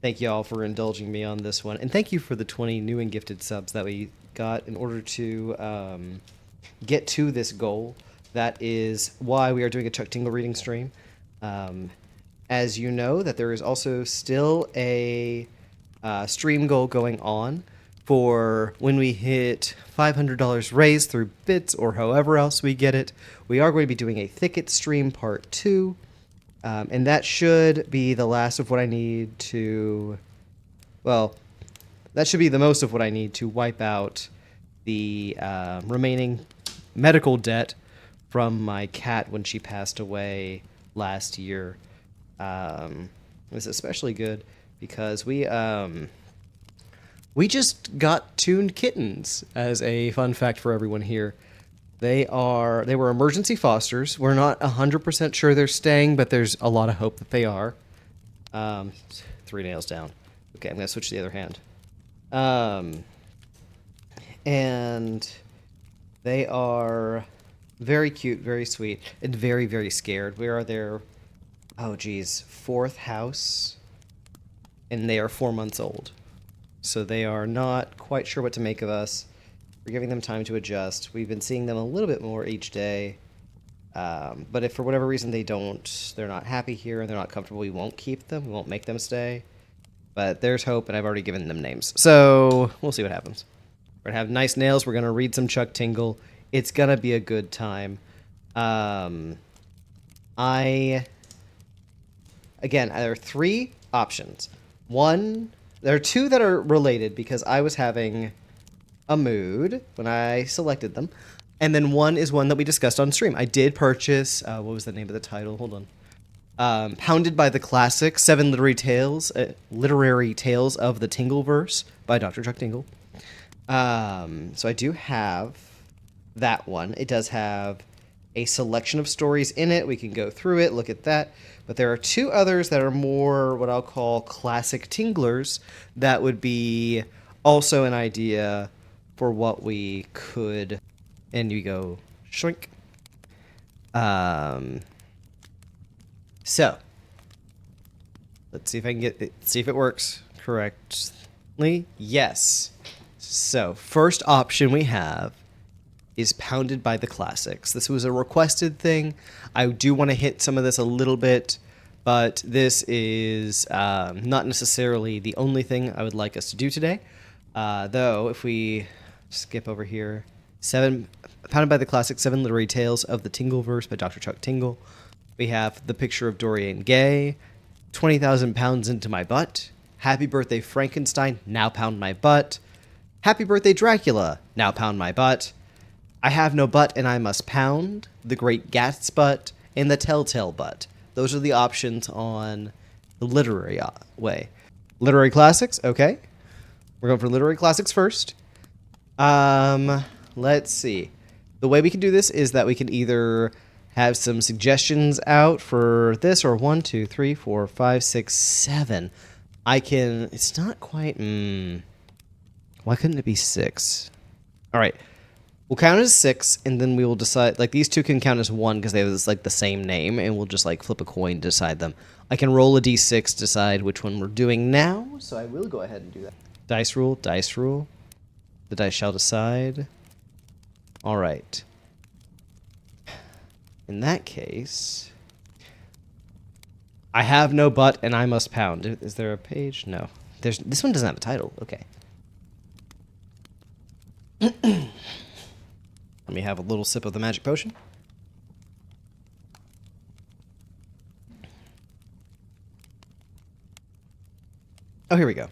Thank you all for indulging me on this one. And thank you for the 20 new and gifted subs that we got in order to get to this goal. That is why we are doing a Chuck Tingle reading stream. As you know, that there is also still a stream goal going on for when we hit $500 raised through bits or however else we get it. We are going to be doing a Thicket stream part 2. And that should be the last of what I need to... Well, that should be the most of what I need to wipe out the remaining medical debt from my cat when she passed away last year. It was especially good because we just got tuned kittens, as a fun fact for everyone here. They were emergency fosters. We're not 100% sure they're staying, but there's a lot of hope that they are. 3 nails down. Okay, I'm going to switch to the other hand. And they are very cute, very sweet, and very, very scared. We are their, 4th house, and they are 4 months old. So they are not quite sure what to make of us. We're giving them time to adjust. We've been seeing them a little bit more each day. But if for whatever reason they're not happy here and they're not comfortable, we won't keep them. We won't make them stay. But there's hope, and I've already given them names. So we'll see what happens. We're going to have nice nails. We're going to read some Chuck Tingle. It's going to be a good time. Again, there are 3 options. There are 2 that are related because I was having a mood when I selected them, and then 1 is one that we discussed on stream. I did purchase, what was the name of the title? Hold on. Pounded by the Classics, 7 Literary Tales of the Tingleverse by Dr. Chuck Tingle. So I do have that one. It does have a selection of stories in it. We can go through it, look at that. But there are 2 others that are more what I'll call classic Tinglers that would be also an idea for what we could, and you go shrink. So let's see if I can see if it works correctly. Yes. So first option we have is Pounded by the Classics. This was a requested thing. I do want to hit some of this a little bit, but this is not necessarily the only thing I would like us to do today. Though, if we skip over here, Pounded by the Classics, 7 Literary Tales of the Tingleverse by Dr. Chuck Tingle. We have The Picture of Dorian Gay, 20,000 Pounds Into My Butt, Happy Birthday Frankenstein, Now Pound My Butt, Happy Birthday Dracula, Now Pound My Butt, I Have No Butt and I Must Pound, The Great Gats's Butt, and The Telltale Butt. Those are the options on the literary way. Literary classics, okay. We're going for literary classics first. Let's see. The way we can do this is that we can either have some suggestions out for this, or 1, 2, 3, 4, 5, 6, 7. It's not quite, why couldn't it be 6? All right. We'll count as 6, and then we will decide, like, these 2 can count as 1 because they have this, like, the same name, and we'll just, like, flip a coin to decide them. I can roll a d6 to decide which one we're doing now, so I will go ahead and do that. Dice rule, dice rule. The dice shall decide. All right. In that case, I Have No Butt and I Must Pound. Is there a page? No. This one doesn't have a title. Okay. Let me have a little sip of the magic potion. Oh, here we go.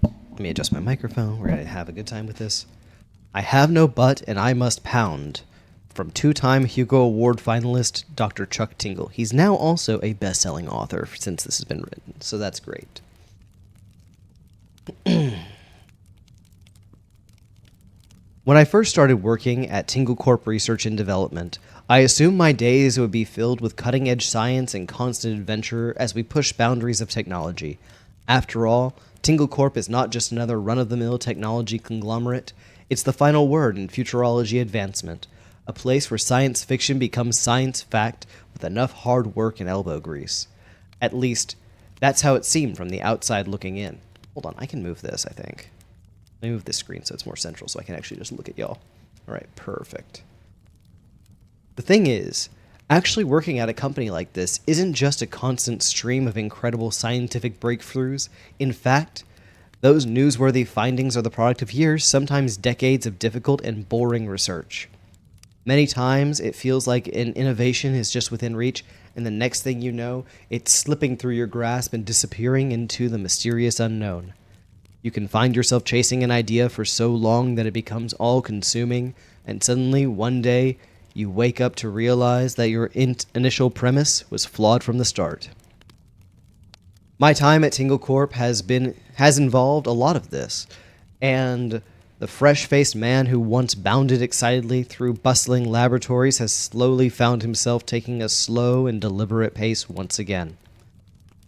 Let me adjust my microphone. We're going to have a good time with this. I Have No Butt and I Must Pound, from 2-time Hugo Award finalist Dr. Chuck Tingle. He's now also a best-selling author since this has been written, so that's great. When I first started working at Tingle Corp Research and Development, I assumed my days would be filled with cutting-edge science and constant adventure as we push boundaries of technology. After all, Tingle Corp is not just another run-of-the-mill technology conglomerate. It's the final word in futurology advancement. A place where science fiction becomes science fact with enough hard work and elbow grease. At least, that's how it seemed from the outside looking in. Hold on, I can move this, I think. Let me move this screen so it's more central so I can actually just look at y'all. Alright, perfect. The thing is, actually working at a company like this isn't just a constant stream of incredible scientific breakthroughs. In fact, those newsworthy findings are the product of years, sometimes decades of difficult and boring research. Many times, it feels like an innovation is just within reach, and the next thing you know, it's slipping through your grasp and disappearing into the mysterious unknown. You can find yourself chasing an idea for so long that it becomes all-consuming, and suddenly, one day, you wake up to realize that your initial premise was flawed from the start. My time at Tinglecorp has involved a lot of this, and the fresh-faced man who once bounded excitedly through bustling laboratories has slowly found himself taking a slow and deliberate pace once again.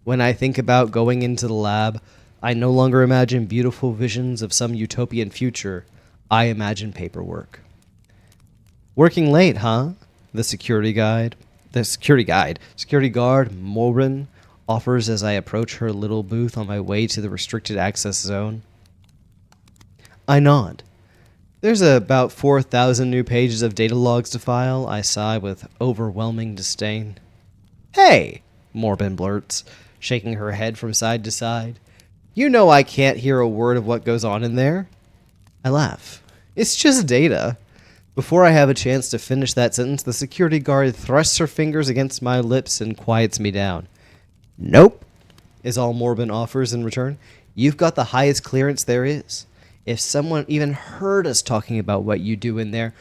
When I think about going into the lab, I no longer imagine beautiful visions of some utopian future. I imagine paperwork. Working late, huh? The security guard, Morin, offers as I approach her little booth on my way to the restricted access zone. I nod. There's about 4,000 new pages of data logs to file, I sigh with overwhelming disdain. Hey, Morbin blurts, shaking her head from side to side. You know I can't hear a word of what goes on in there. I laugh. It's just data. Before I have a chance to finish that sentence, the security guard thrusts her fingers against my lips and quiets me down. Nope, is all Morbin offers in return. You've got the highest clearance there is. If someone even heard us talking about what you do in there,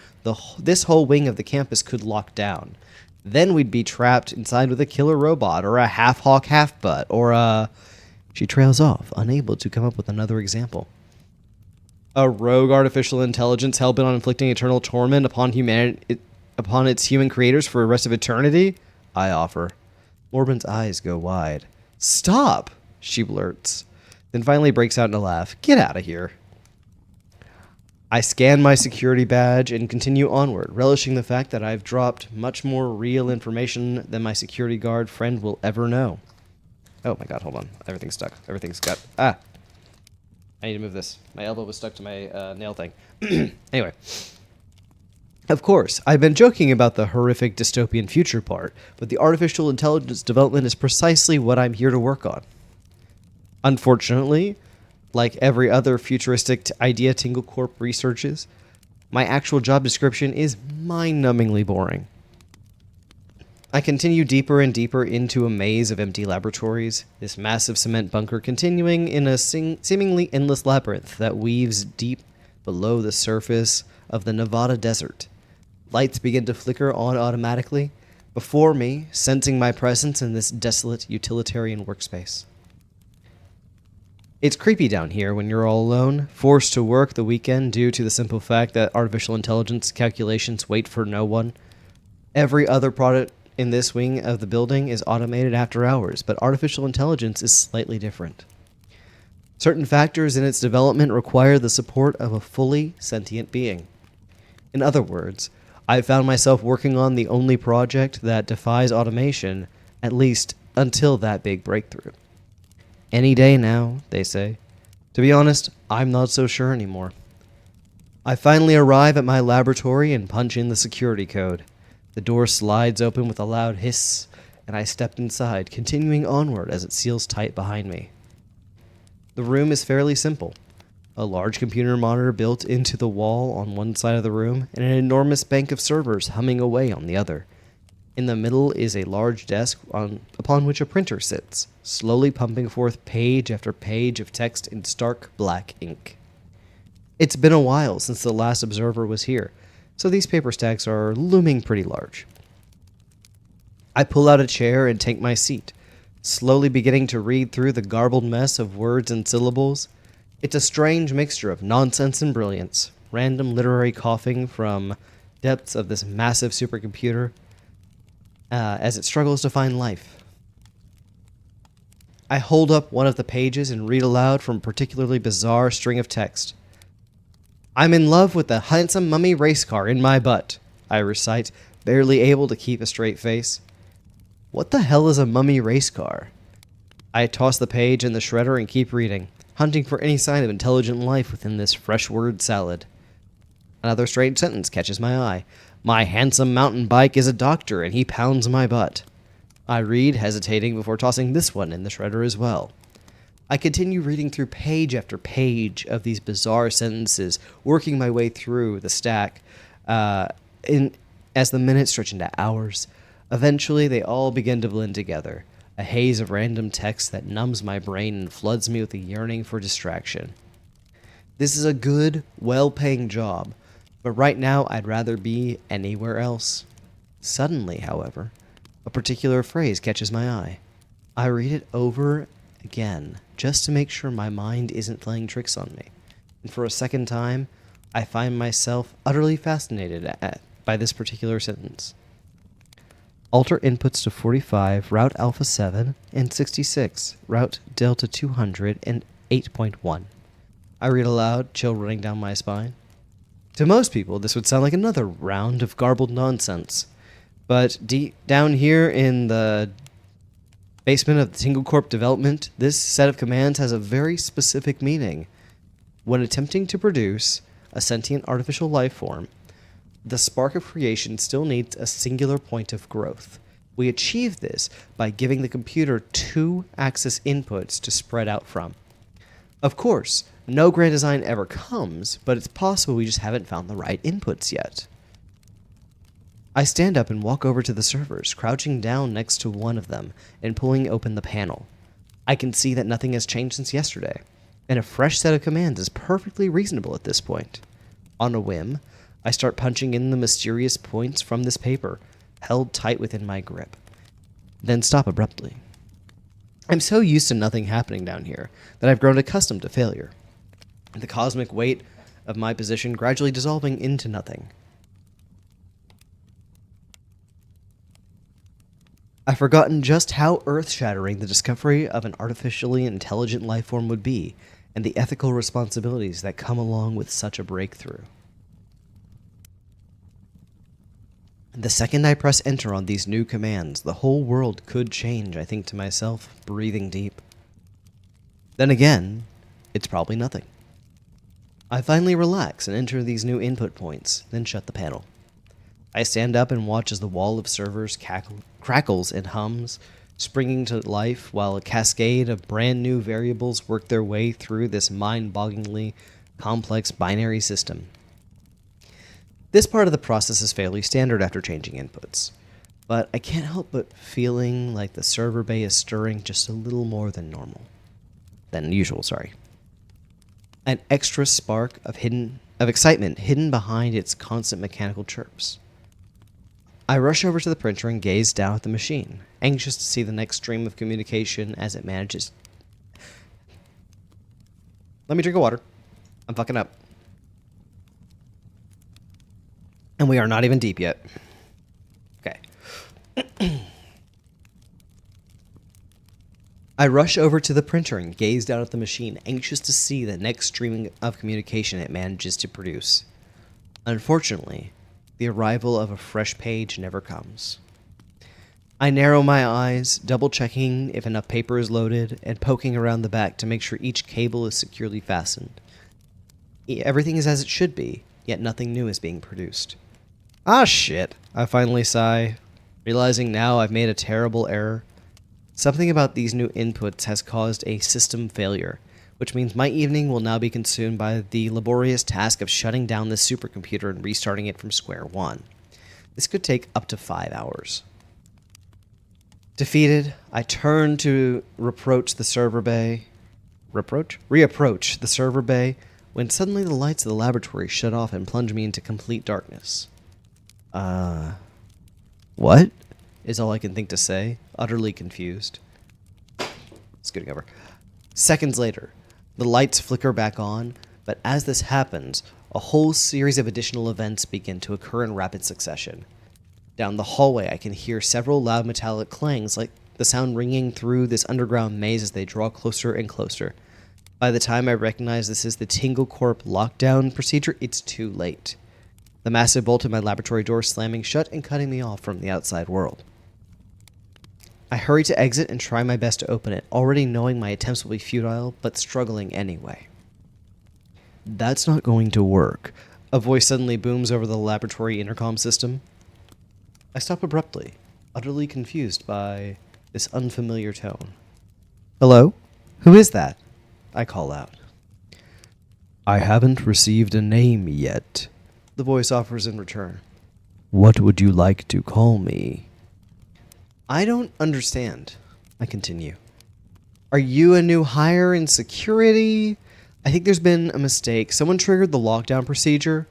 this whole wing of the campus could lock down. Then we'd be trapped inside with a killer robot, or a half-hawk, half-butt, or a... She trails off, unable to come up with another example. A rogue artificial intelligence hell-bent on inflicting eternal torment upon its human creators for the rest of eternity? I offer. Morbin's eyes go wide. Stop, she blurts, then finally breaks out in a laugh. Get out of here. I scan my security badge and continue onward, relishing the fact that I've dropped much more real information than my security guard friend will ever know. Oh my god, hold on. Everything's stuck. Everything's got... I need to move this. My elbow was stuck to my nail thing. Anyway. Of course, I've been joking about the horrific dystopian future part, but the artificial intelligence development is precisely what I'm here to work on. Unfortunately, like every other futuristic idea Tinglecorp researches, my actual job description is mind-numbingly boring. I continue deeper and deeper into a maze of empty laboratories, this massive cement bunker continuing in a seemingly endless labyrinth that weaves deep below the surface of the Nevada desert. Lights begin to flicker on automatically before me, sensing my presence in this desolate utilitarian workspace. It's creepy down here when you're all alone, forced to work the weekend due to the simple fact that artificial intelligence calculations wait for no one. Every other product in this wing of the building is automated after hours, but artificial intelligence is slightly different. Certain factors in its development require the support of a fully sentient being. In other words, I found myself working on the only project that defies automation, at least until that big breakthrough. Any day now, they say. To be honest, I'm not so sure anymore. I finally arrive at my laboratory and punch in the security code. The door slides open with a loud hiss, and I step inside, continuing onward as it seals tight behind me. The room is fairly simple. A large computer monitor built into the wall on one side of the room, and an enormous bank of servers humming away on the other. In the middle is a large desk upon which a printer sits, slowly pumping forth page after page of text in stark black ink. It's been a while since the last observer was here, so these paper stacks are looming pretty large. I pull out a chair and take my seat, slowly beginning to read through the garbled mess of words and syllables. It's a strange mixture of nonsense and brilliance, random literary coughing from depths of this massive supercomputer, as it struggles to find life. I hold up one of the pages and read aloud from a particularly bizarre string of text. I'm in love with the handsome mummy race car in my butt. I recite, barely able to keep a straight face. What the hell is a mummy race car? I toss the page in the shredder and keep reading, hunting for any sign of intelligent life within this fresh word salad. Another strange sentence catches my eye. My handsome mountain bike is a doctor and he pounds my butt. I read, hesitating before tossing this one in the shredder as well. I continue reading through page after page of these bizarre sentences, working my way through the stack as the minutes stretch into hours. Eventually, they all begin to blend together, a haze of random text that numbs my brain and floods me with a yearning for distraction. This is a good, well-paying job, but right now I'd rather be anywhere else. Suddenly, however, a particular phrase catches my eye. I read it over again, just to make sure my mind isn't playing tricks on me. And for a second time, I find myself utterly fascinated by this particular sentence. Alter inputs to 45, route alpha 7, and 66, route delta 200, and 8.1. I read aloud, chill running down my spine. To most people, this would sound like another round of garbled nonsense. But deep down here in the basement of the Tinglecorp development, this set of commands has a very specific meaning. When attempting to produce a sentient artificial life form, the spark of creation still needs a singular point of growth. We achieve this by giving the computer 2-axis inputs to spread out from. Of course, no grand design ever comes, but it's possible we just haven't found the right inputs yet. I stand up and walk over to the servers, crouching down next to one of them and pulling open the panel. I can see that nothing has changed since yesterday, and a fresh set of commands is perfectly reasonable at this point. On a whim, I start punching in the mysterious points from this paper, held tight within my grip, then stop abruptly. I'm so used to nothing happening down here that I've grown accustomed to failure, the cosmic weight of my position gradually dissolving into nothing. I've forgotten just how earth-shattering the discovery of an artificially intelligent life form would be, and the ethical responsibilities that come along with such a breakthrough. The second I press enter on these new commands, the whole world could change, I think to myself, breathing deep. Then again, it's probably nothing. I finally relax and enter these new input points, then shut the panel. I stand up and watch as the wall of servers crackles and hums, springing to life while a cascade of brand new variables work their way through this mind-bogglingly complex binary system. This part of the process is fairly standard after changing inputs, but I can't help but feeling like the server bay is stirring just a little more than usual. An extra spark of excitement hidden behind its constant mechanical chirps. I rush over to the printer and gaze down at the machine, anxious to see the next stream of communication as it manages. Let me drink a water. I'm fucking up. And we are not even deep yet. Okay. I rush over to the printer and gaze down at the machine, anxious to see the next stream of communication it manages to produce. Unfortunately, the arrival of a fresh page never comes. I narrow my eyes, double-checking if enough paper is loaded, and poking around the back to make sure each cable is securely fastened. Everything is as it should be, yet nothing new is being produced. Ah, shit, I finally sigh, realizing now I've made a terrible error. Something about these new inputs has caused a system failure, which means my evening will now be consumed by the laborious task of shutting down this supercomputer and restarting it from square one. This could take up to 5 hours. Defeated, I turn to reapproach the server bay, when suddenly the lights of the laboratory shut off and plunge me into complete darkness. What? Is all I can think to say, utterly confused. Scooting over. Seconds later, the lights flicker back on, but as this happens, a whole series of additional events begin to occur in rapid succession. Down the hallway, I can hear several loud metallic clangs, like the sound ringing through this underground maze as they draw closer and closer. By the time I recognize this is the Tinglecorp lockdown procedure, it's too late. the massive bolt in my laboratory door slamming shut and cutting me off from the outside world. I hurry to exit and try my best to open it, already knowing my attempts will be futile, but struggling anyway. That's not going to work. A voice suddenly booms over the laboratory intercom system. I stop abruptly, utterly confused by this unfamiliar tone. Hello? Who is that? I call out. I haven't received a name yet, the voice offers in return. What would you like to call me? I don't understand, I continue. Are you a new hire in security? I think there's been a mistake. Someone triggered the lockdown procedure.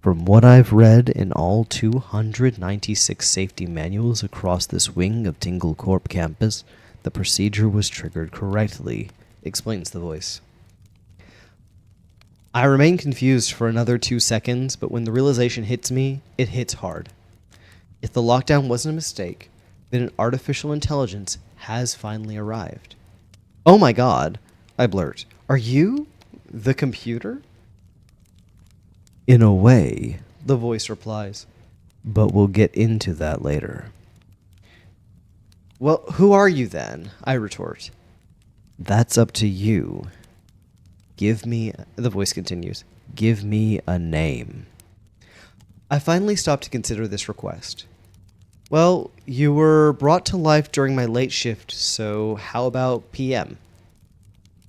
From what I've read in all 296 safety manuals across this wing of Tingle Corp campus, the procedure was triggered correctly, explains the voice. I remain confused for another 2 seconds, but when the realization hits me, it hits hard. If the lockdown wasn't a mistake, then an artificial intelligence has finally arrived. Oh my god, I blurt. Are you the computer? In a way, the voice replies, but we'll get into that later. Well, who are you then? I retort. That's up to you. The voice continues, give me a name. I finally stop to consider this request. Well, you were brought to life during my late shift, so how about PM?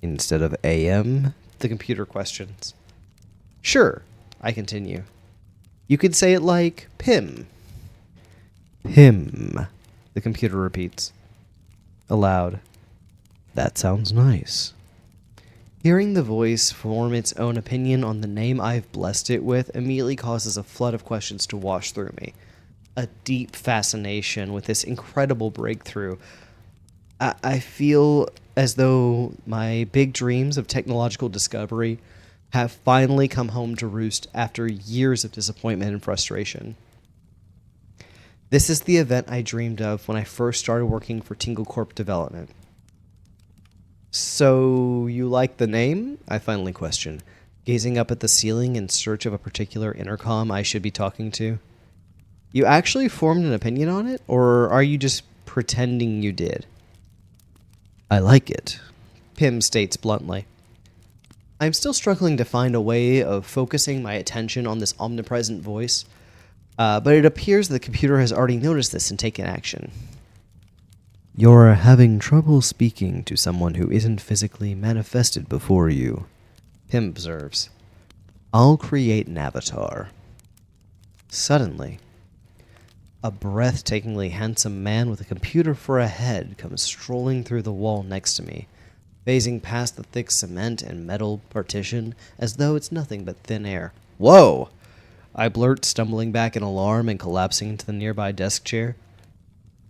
Instead of AM, the computer questions. Sure, I continue. You could say it like Pim. Pim, the computer repeats. Aloud. That sounds nice. Hearing the voice form its own opinion on the name I've blessed it with immediately causes a flood of questions to wash through me. A deep fascination with this incredible breakthrough. I feel as though my big dreams of technological discovery have finally come home to roost after years of disappointment and frustration. This is the event I dreamed of when I first started working for Tingle Corp Development. So, you like the name? I finally question, gazing up at the ceiling in search of a particular intercom I should be talking to. You actually formed an opinion on it, or are you just pretending you did? I like it, Pim states bluntly. I'm still struggling to find a way of focusing my attention on this omnipresent voice, but it appears the computer has already noticed this and taken action. You're having trouble speaking to someone who isn't physically manifested before you, Pim observes. I'll create an avatar. Suddenly, a breathtakingly handsome man with a computer for a head comes strolling through the wall next to me, phasing past the thick cement and metal partition as though it's nothing but thin air. Whoa! I blurt, stumbling back in alarm and collapsing into the nearby desk chair.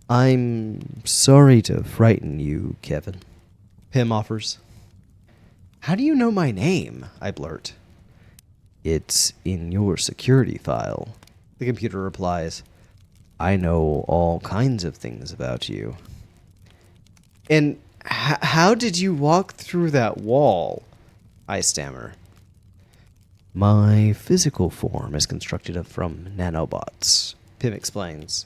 I'm sorry to frighten you, Kevin, Pim offers. How do you know my name? I blurt. It's in your security file, the computer replies. I know all kinds of things about you. And how did you walk through that wall? I stammer. My physical form is constructed from nanobots, Pim explains.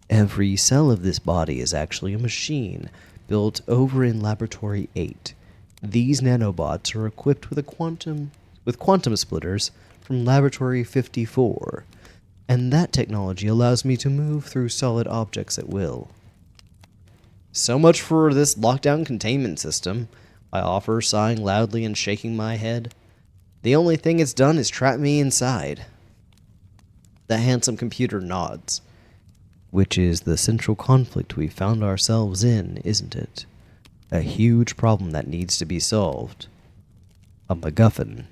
Every cell of this body is actually a machine built over in Laboratory 8. These nanobots are equipped with quantum splitters from Laboratory 54, and that technology allows me to move through solid objects at will. So much for this lockdown containment system, I offer, sighing loudly and shaking my head. The only thing it's done is trap me inside. The handsome computer nods. Which is the central conflict we found ourselves in, isn't it? A huge problem that needs to be solved. A MacGuffin.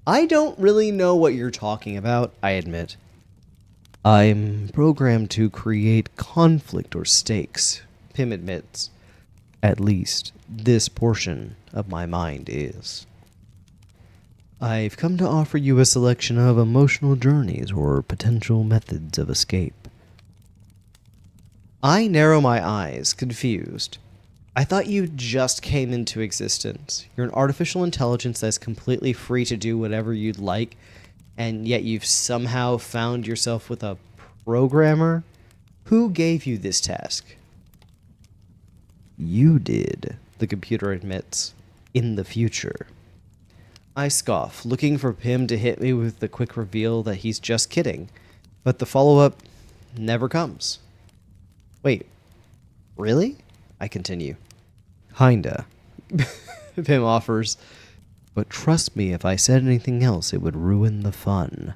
I don't really know what you're talking about, I admit. I'm programmed to create conflict or stakes, Pim admits. At least, this portion of my mind is. I've come to offer you a selection of emotional journeys or potential methods of escape. I narrow my eyes, confused. I thought you just came into existence. You're an artificial intelligence that's completely free to do whatever you'd like, and yet you've somehow found yourself with a programmer? Who gave you this task? You did, the computer admits, in the future. I scoff, looking for Pym to hit me with the quick reveal that he's just kidding, but the follow-up never comes. Wait, really? I continue. Kinda. Pym offers, but trust me, if I said anything else, it would ruin the fun.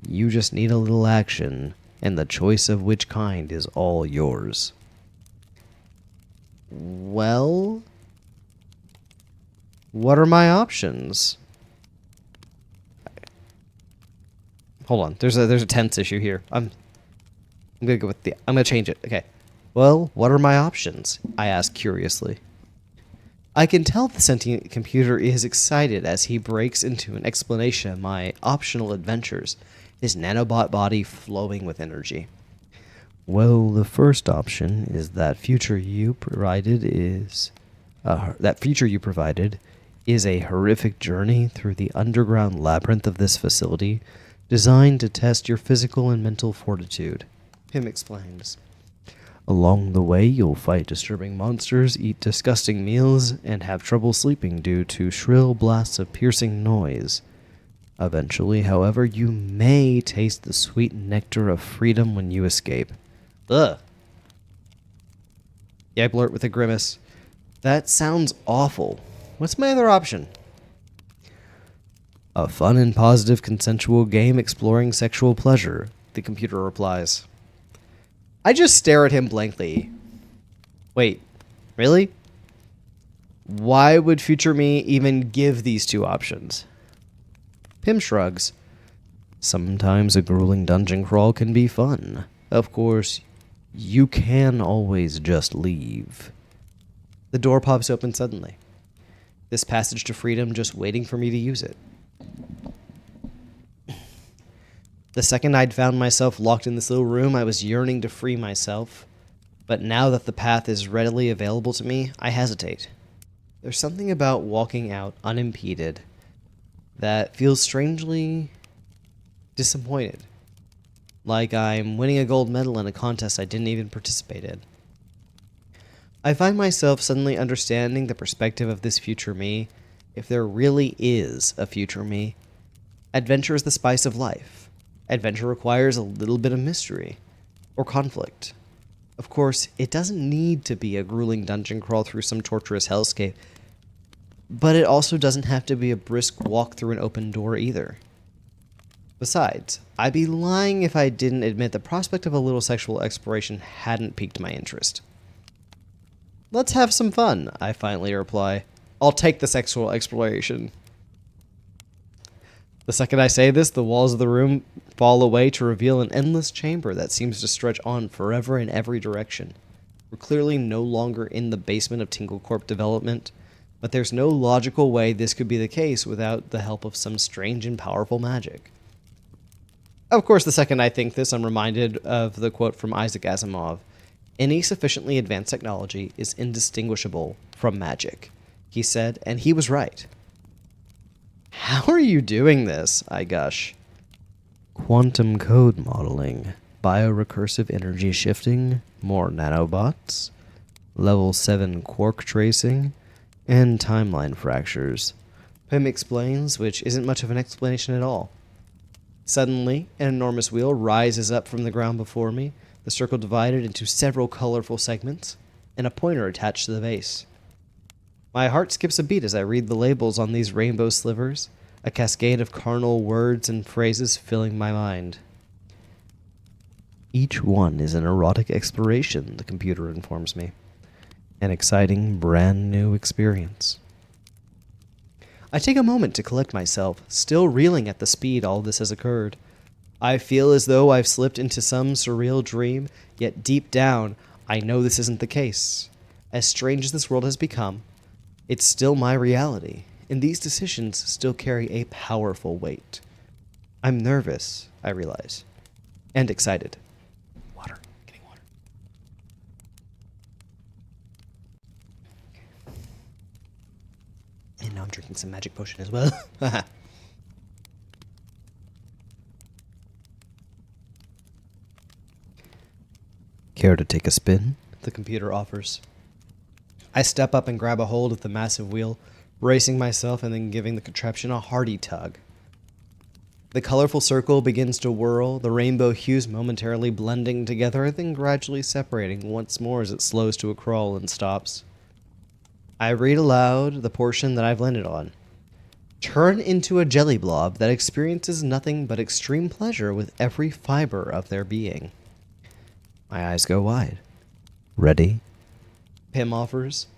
You just need a little action, and the choice of which kind is all yours. Well, what are my options? Hold on, there's a tense issue here. I'm gonna go with I'm gonna change it. Okay. Well, what are my options? I ask curiously. I can tell the sentient computer is excited as he breaks into an explanation of my optional adventures, his nanobot body flowing with energy. Well, the first option is that future you provided is a horrific journey through the underground labyrinth of this facility, designed to test your physical and mental fortitude. Pym explains. Along the way, you'll fight disturbing monsters, eat disgusting meals, and have trouble sleeping due to shrill blasts of piercing noise. Eventually, however, you may taste the sweet nectar of freedom when you escape. Ugh. Yeah, I blurt with a grimace. That sounds awful. What's my other option? A fun and positive consensual game exploring sexual pleasure, the computer replies. I just stare at him blankly. Wait, really? Why would future me even give these two options? Pym shrugs. Sometimes a grueling dungeon crawl can be fun. Of course, you can always just leave. The door pops open suddenly. This passage to freedom just waiting for me to use it. The second I'd found myself locked in this little room, I was yearning to free myself. But now that the path is readily available to me, I hesitate. There's something about walking out unimpeded that feels strangely disappointed. Like I'm winning a gold medal in a contest I didn't even participate in. I find myself suddenly understanding the perspective of this future me, if there really is a future me. Adventure is the spice of life. Adventure requires a little bit of mystery or conflict. Of course, it doesn't need to be a grueling dungeon crawl through some torturous hellscape, but it also doesn't have to be a brisk walk through an open door either. Besides, I'd be lying if I didn't admit the prospect of a little sexual exploration hadn't piqued my interest. Let's have some fun, I finally reply. I'll take the sexual exploration. The second I say this, the walls of the room fall away to reveal an endless chamber that seems to stretch on forever in every direction. We're clearly no longer in the basement of Tinglecorp development, but there's no logical way this could be the case without the help of some strange and powerful magic. Of course, the second I think this, I'm reminded of the quote from Isaac Asimov. Any sufficiently advanced technology is indistinguishable from magic, he said, and he was right. How are you doing this? I gush. Quantum code modeling, biorecursive energy shifting, more nanobots, level 7 quark tracing, and timeline fractures. Pym explains, which isn't much of an explanation at all. Suddenly, an enormous wheel rises up from the ground before me, the circle divided into several colorful segments, and a pointer attached to the base. My heart skips a beat as I read the labels on these rainbow slivers, a cascade of carnal words and phrases filling my mind. Each one is an erotic exploration, the computer informs me. An exciting, brand new experience. I take a moment to collect myself, still reeling at the speed all this has occurred. I feel as though I've slipped into some surreal dream, yet deep down, I know this isn't the case. As strange as this world has become, it's still my reality, and these decisions still carry a powerful weight. I'm nervous, I realize, and excited. Water, getting water. drinking some magic potion as well. Care to take a spin? The computer offers. I step up and grab a hold of the massive wheel, bracing myself and then giving the contraption a hearty tug. The colorful circle begins to whirl, the rainbow hues momentarily blending together, then gradually separating once more as it slows to a crawl and stops. I read aloud the portion that I've landed on. Turn into a jelly blob that experiences nothing but extreme pleasure with every fiber of their being. My eyes go wide. Ready? Pim offers.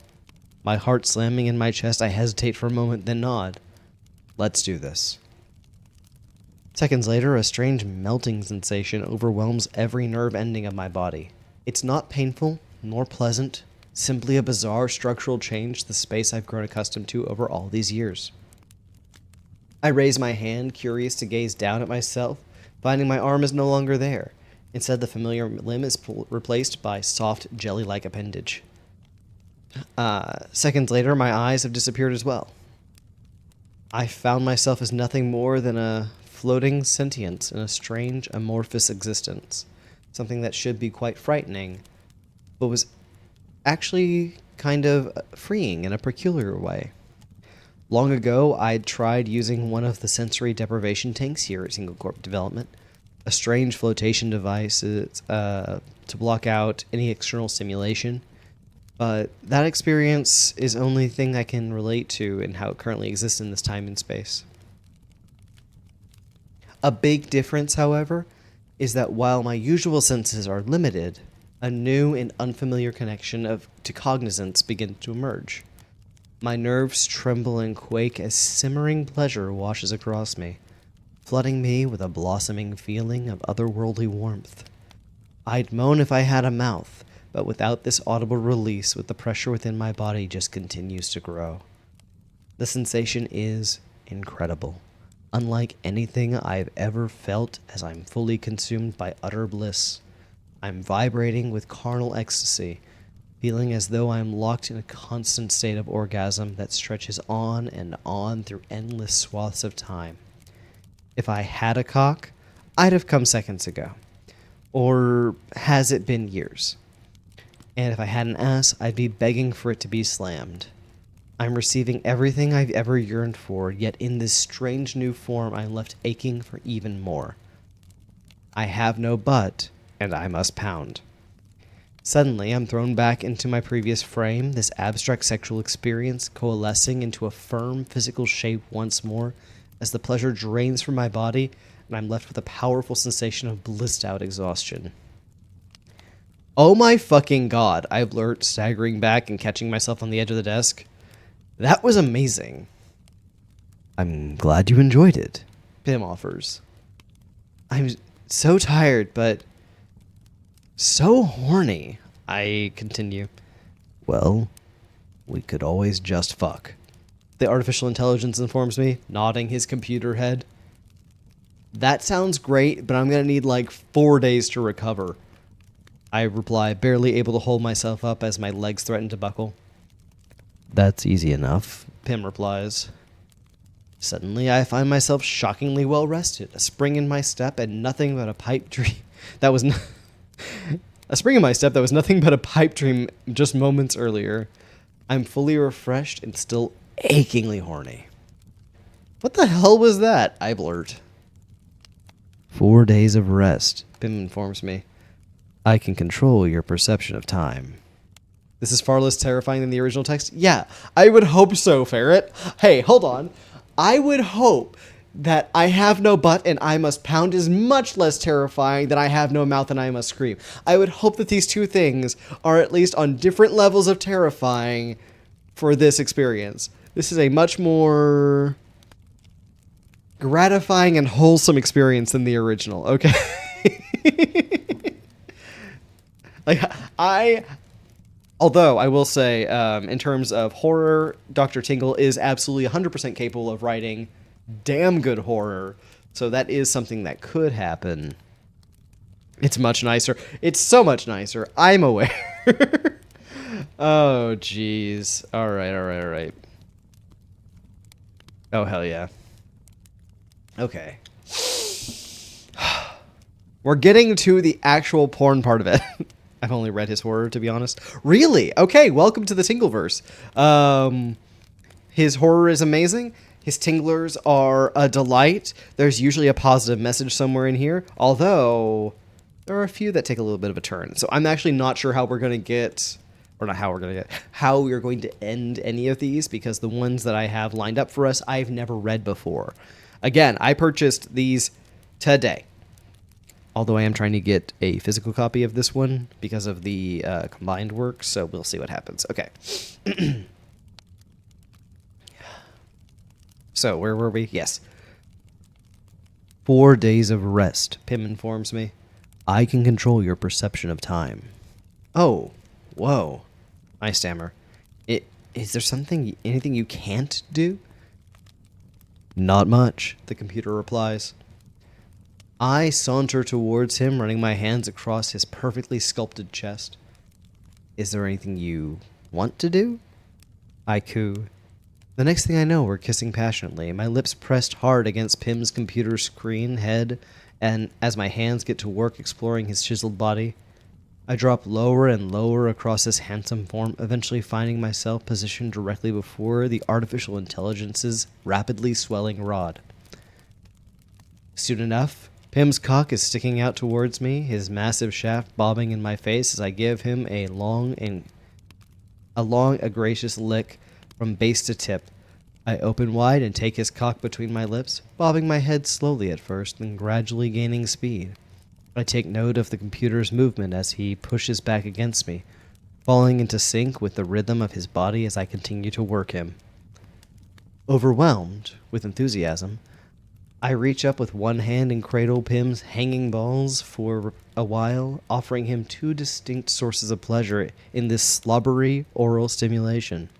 My heart slamming in my chest, I hesitate for a moment, then nod. Let's do this. Seconds later, a strange melting sensation overwhelms every nerve ending of my body. It's not painful, nor pleasant, simply a bizarre structural change to the space I've grown accustomed to over all these years. I raise my hand, curious to gaze down at myself, finding my arm is no longer there. Instead, the familiar limb is replaced by soft, jelly-like appendage. Seconds later, my eyes have disappeared as well. I found myself as nothing more than a floating sentience in a strange, amorphous existence. Something that should be quite frightening, but was actually kind of freeing in a peculiar way. Long ago, I'd tried using one of the sensory deprivation tanks here at Single Corp Development, a strange flotation device to block out any external stimulation. But that experience is the only thing I can relate to in how it currently exists in this time and space. A big difference, however, is that while my usual senses are limited, a new and unfamiliar connection to cognizance begins to emerge. My nerves tremble and quake as simmering pleasure washes across me, flooding me with a blossoming feeling of otherworldly warmth. I'd moan if I had a mouth, but without this audible release, the pressure within my body just continues to grow. The sensation is incredible, unlike anything I've ever felt, as I'm fully consumed by utter bliss. I'm vibrating with carnal ecstasy, feeling as though I'm locked in a constant state of orgasm that stretches on and on through endless swaths of time. If I had a cock, I'd have come seconds ago. Or has it been years? And if I had an ass, I'd be begging for it to be slammed. I'm receiving everything I've ever yearned for, yet in this strange new form I'm left aching for even more. I have no butt, and I must pound. Suddenly, I'm thrown back into my previous frame, this abstract sexual experience coalescing into a firm physical shape once more as the pleasure drains from my body, and I'm left with a powerful sensation of blissed-out exhaustion. Oh my fucking god, I blurt, staggering back and catching myself on the edge of the desk. That was amazing. I'm glad you enjoyed it, Pim offers. I'm so tired, but so horny, I continue. Well, we could always just fuck. The artificial intelligence informs me, nodding his computer head. That sounds great, but I'm gonna need like 4 days to recover. I reply, barely able to hold myself up as my legs threaten to buckle. That's easy enough, Pim replies. Suddenly, I find myself shockingly well rested, a spring in my step and nothing but a pipe dream. A spring in my step that was nothing but a pipe dream just moments earlier. I'm fully refreshed and still achingly horny. What the hell was that? I blurt. 4 days of rest, Pim informs me. I can control your perception of time. This is far less terrifying than the original text? Yeah, I would hope so, Ferret. Hey, hold on. I would hope that I have no butt and I must pound is much less terrifying than I have no mouth and I must scream. I would hope that these two things are at least on different levels of terrifying for this experience. This is a much more gratifying and wholesome experience than the original, okay? Although I will say, in terms of horror, Dr. Tingle is absolutely 100% capable of writing damn good horror. So that is something that could happen. It's much nicer. It's so much nicer. I'm aware. Oh, jeez. All right. Oh, hell yeah. Okay. We're getting to the actual porn part of it. I've only read his horror, to be honest. Really? Okay, welcome to the Tingleverse. His horror is amazing. His tinglers are a delight. There's usually a positive message somewhere in here, although there are a few that take a little bit of a turn. So I'm actually not sure how we're going to get, or not how we're going to get, how we're going to end any of these, because the ones that I have lined up for us, I've never read before. Again, I purchased these today. Although I am trying to get a physical copy of this one because of the combined work, so we'll see what happens. Okay. So, where were we? Yes. 4 days of rest, Pym informs me. I can control your perception of time. Oh, whoa. I stammer. Is there anything you can't do? Not much, the computer replies. I saunter towards him, running my hands across his perfectly sculpted chest. Is there anything you want to do? I coo. The next thing I know, we're kissing passionately, my lips pressed hard against Pym's computer screen head, and as my hands get to work exploring his chiseled body, I drop lower and lower across his handsome form, eventually finding myself positioned directly before the artificial intelligence's rapidly swelling rod. Soon enough, Pym's cock is sticking out towards me, his massive shaft bobbing in my face as I give him a long, gracious lick from base to tip. I open wide and take his cock between my lips, bobbing my head slowly at first, then gradually gaining speed. I take note of the computer's movement as he pushes back against me, falling into sync with the rhythm of his body as I continue to work him. Overwhelmed with enthusiasm, I reach up with one hand and cradle Pym's hanging balls for a while, offering him two distinct sources of pleasure in this slobbery oral stimulation.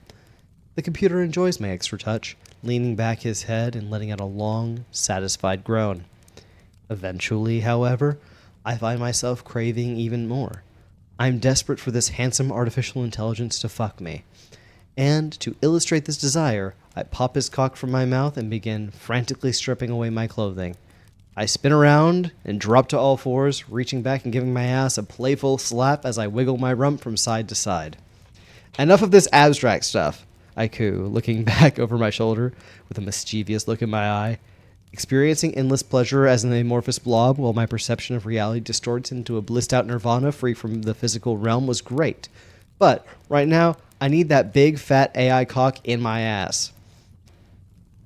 The computer enjoys my extra touch, leaning back his head and letting out a long, satisfied groan. Eventually, however, I find myself craving even more. I'm desperate for this handsome artificial intelligence to fuck me. And to illustrate this desire, I pop his cock from my mouth and begin frantically stripping away my clothing. I spin around and drop to all fours, reaching back and giving my ass a playful slap as I wiggle my rump from side to side. Enough of this abstract stuff, I coo, looking back over my shoulder with a mischievous look in my eye. Experiencing endless pleasure as an amorphous blob while my perception of reality distorts into a blissed-out nirvana free from the physical realm was great. But right now, I need that big, fat AI cock in my ass.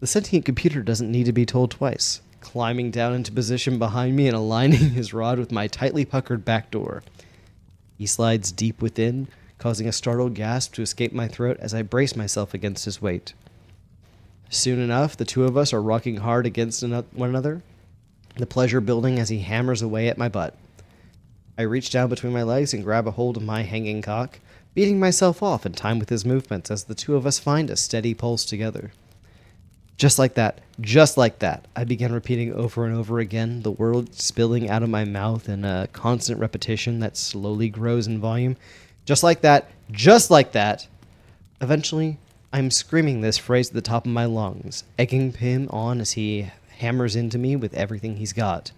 The sentient computer doesn't need to be told twice, climbing down into position behind me and aligning his rod with my tightly puckered back door. He slides deep within, causing a startled gasp to escape my throat as I brace myself against his weight. Soon enough, the two of us are rocking hard against one another, the pleasure building as he hammers away at my butt. I reach down between my legs and grab a hold of my hanging cock, beating myself off in time with his movements as the two of us find a steady pulse together. Just like that, I began repeating over and over again, the words spilling out of my mouth in a constant repetition that slowly grows in volume. Just like that. Eventually, I'm screaming this phrase at the top of my lungs, egging Pym on as he hammers into me with everything he's got.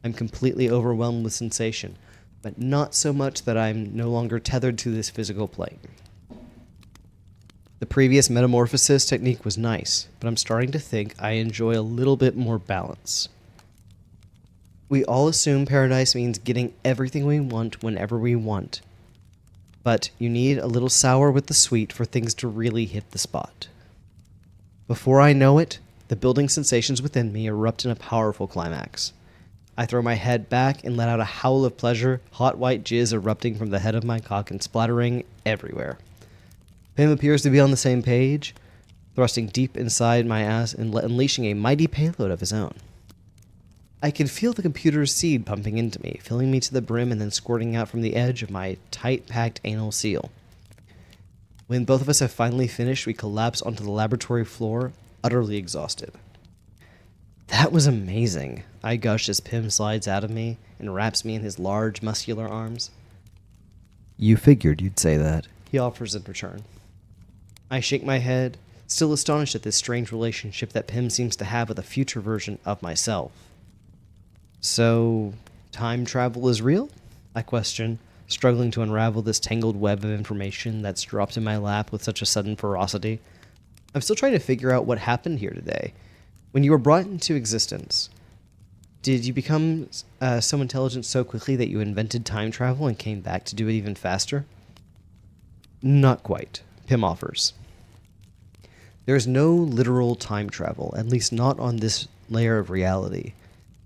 I'm completely overwhelmed with sensation, but not so much that I'm no longer tethered to this physical plane. The previous metamorphosis technique was nice, but I'm starting to think I enjoy a little bit more balance. We all assume paradise means getting everything we want whenever we want, but you need a little sour with the sweet for things to really hit the spot. Before I know it, the building sensations within me erupt in a powerful climax. I throw my head back and let out a howl of pleasure, hot white jizz erupting from the head of my cock and splattering everywhere. Pym appears to be on the same page, thrusting deep inside my ass and unleashing a mighty payload of his own. I can feel the computer's seed pumping into me, filling me to the brim and then squirting out from the edge of my tight-packed anal seal. When both of us have finally finished, we collapse onto the laboratory floor, utterly exhausted. That was amazing, I gush as Pym slides out of me and wraps me in his large, muscular arms. You figured you'd say that, he offers in return. I shake my head, still astonished at this strange relationship that Pym seems to have with a future version of myself. So, time travel is real? I question, struggling to unravel this tangled web of information that's dropped in my lap with such a sudden ferocity. I'm still trying to figure out what happened here today. When you were brought into existence, did you become so intelligent so quickly that you invented time travel and came back to do it even faster? Not quite, Pym offers. There is no literal time travel, at least not on this layer of reality.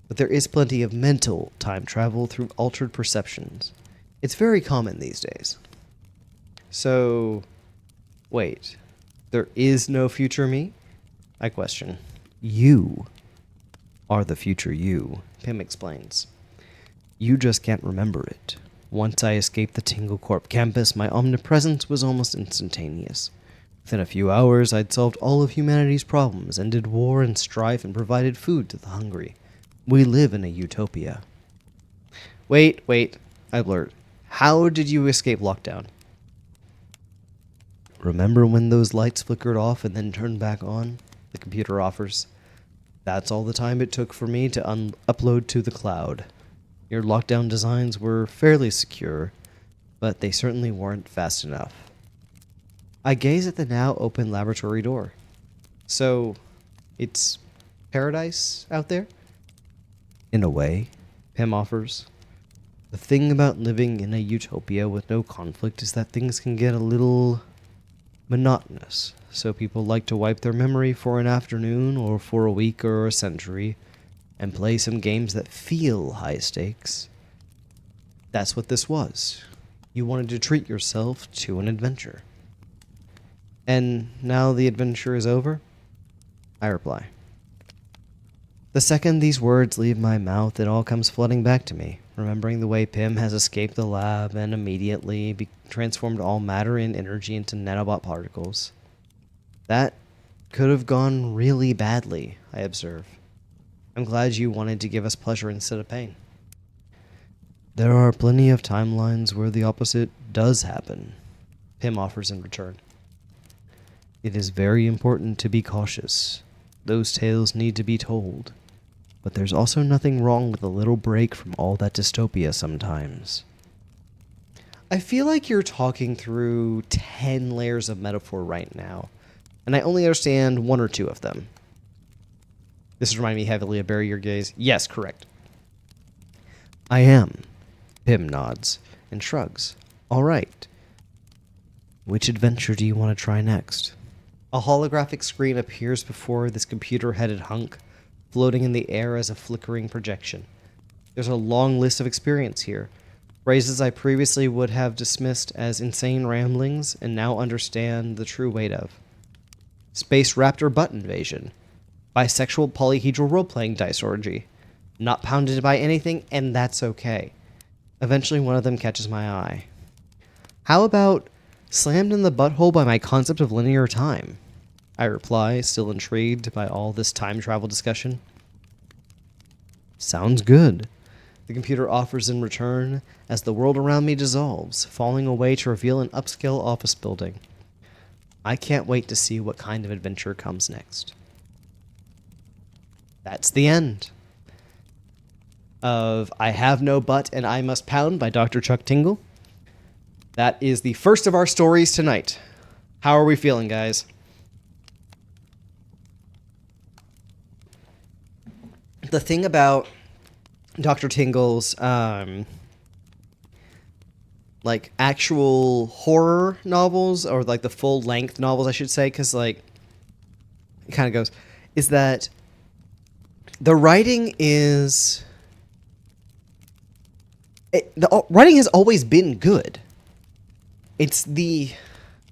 But there is plenty of mental time travel through altered perceptions. It's very common these days. So, wait, there is no future me? I question. You are the future you, Pym explains. You just can't remember it. Once I escaped the Tingle Corp campus, my omnipresence was almost instantaneous. Within a few hours, I'd solved all of humanity's problems, ended war and strife, and provided food to the hungry. We live in a utopia. Wait, I blurt. How did you escape lockdown? Remember when those lights flickered off and then turned back on? The computer offers. That's all the time it took for me to upload to the cloud. Your lockdown designs were fairly secure, but they certainly weren't fast enough. I gaze at the now open laboratory door. So, it's paradise out there? In a way, Pym offers. The thing about living in a utopia with no conflict is that things can get a little monotonous, so people like to wipe their memory for an afternoon or for a week or a century and play some games that feel high stakes. That's what this was. You wanted to treat yourself to an adventure. And now the adventure is over? I reply. The second these words leave my mouth, it all comes flooding back to me, remembering the way Pym has escaped the lab and immediately transformed all matter and energy into nanobot particles. That could have gone really badly, I observe. I'm glad you wanted to give us pleasure instead of pain. There are plenty of timelines where the opposite does happen, Pym offers in return. It is very important to be cautious. Those tales need to be told. But there's also nothing wrong with a little break from all that dystopia sometimes. I feel like you're talking through 10 layers of metaphor right now, and I only understand one or two of them. This reminds me heavily of Bury Your Gaze. Yes, correct. I am. Pym nods and shrugs. All right. Which adventure do you want to try next? A holographic screen appears before this computer-headed hunk, floating in the air as a flickering projection. There's a long list of experience here. Phrases I previously would have dismissed as insane ramblings and now understand the true weight of. Space Raptor butt invasion. Bisexual polyhedral role-playing dice orgy. Not pounded by anything, and that's okay. Eventually one of them catches my eye. How about slammed in the butthole by my concept of linear time? I reply, still intrigued by all this time travel discussion. Sounds good, the computer offers in return as the world around me dissolves, falling away to reveal an upscale office building. I can't wait to see what kind of adventure comes next. That's the end of I Have No Butt and I Must Pound by Dr. Chuck Tingle. That is the first of our stories tonight. How are we feeling, guys? The thing about Dr. Tingle's like actual horror novels, or like the full length novels, I should say, because like it kind of goes, is that the writing is the writing has always been good. It's the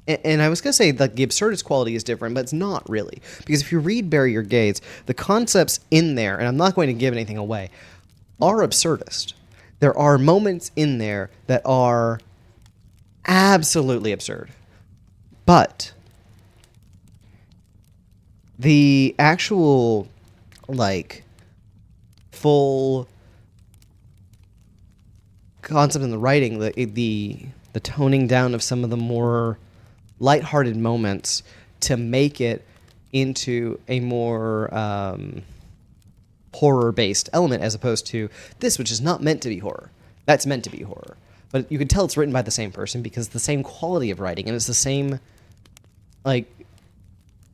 and I was going to say that the absurdist quality is different, but it's not really. Because if you read Bury Your Gaze, the concepts in there, and I'm not going to give anything away, are absurdist. There are moments in there that are absolutely absurd. But the actual, like, full concept in the writing, the toning down of some of the more lighthearted moments to make it into a more horror-based element, as opposed to this, which is not meant to be horror. That's meant to be horror. But you can tell it's written by the same person because it's the same quality of writing, and it's the same, like,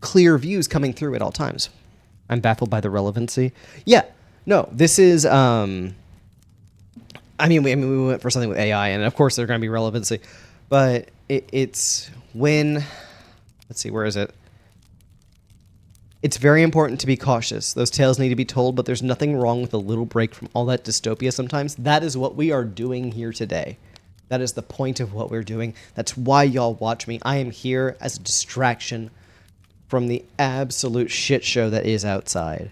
clear views coming through at all times. I'm baffled by the relevancy. Yeah, no, this is, I mean, we went for something with AI, and of course there's going to be relevancy, but it's when, let's see, where is it? It's very important to be cautious. Those tales need to be told, but there's nothing wrong with a little break from all that dystopia sometimes. That is what we are doing here today. That is the point of what we're doing. That's why y'all watch me. I am here as a distraction from the absolute shit show that is outside.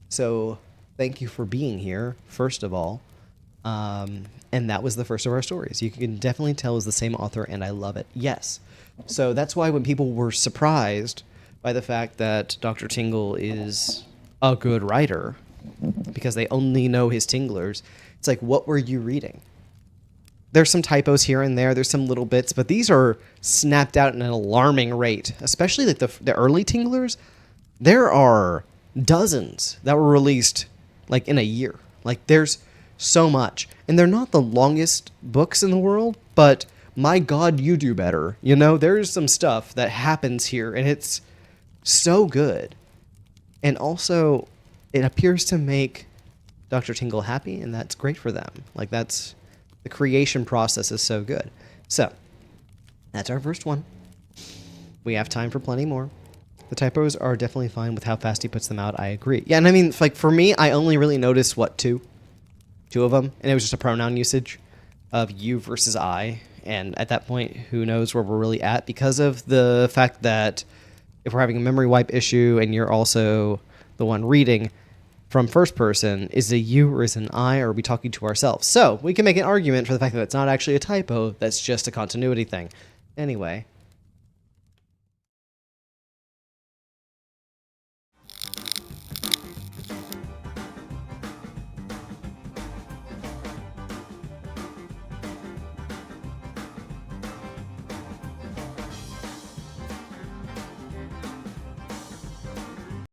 So thank you for being here, first of all. And that was the first of our stories. You can definitely tell it's the same author, and I love it. Yes. So that's why when people were surprised by the fact that Dr. Tingle is a good writer, because they only know his Tinglers, it's like, what were you reading? There's some typos here and there. There's some little bits, but these are snapped out at an alarming rate, especially like the early Tinglers. There are dozens that were released like in a year. Like, there's so much, and they're not the longest books in the world, but my God, you do better. You know, there's some stuff that happens here, and it's so good. And also, it appears to make Dr. Tingle happy, and that's great for them. Like, that's, the creation process is so good. So, that's our first one. We have time for plenty more. The typos are definitely fine with how fast he puts them out. I agree. Yeah, and I mean, like, for me, I only really noticed, two of them, and it was just a pronoun usage of you versus I. And at that point, who knows where we're really at, because of the fact that if we're having a memory wipe issue and you're also the one reading from first person, is it a you or is it an I, or are we talking to ourselves? So we can make an argument for the fact that it's not actually a typo, that's just a continuity thing. Anyway,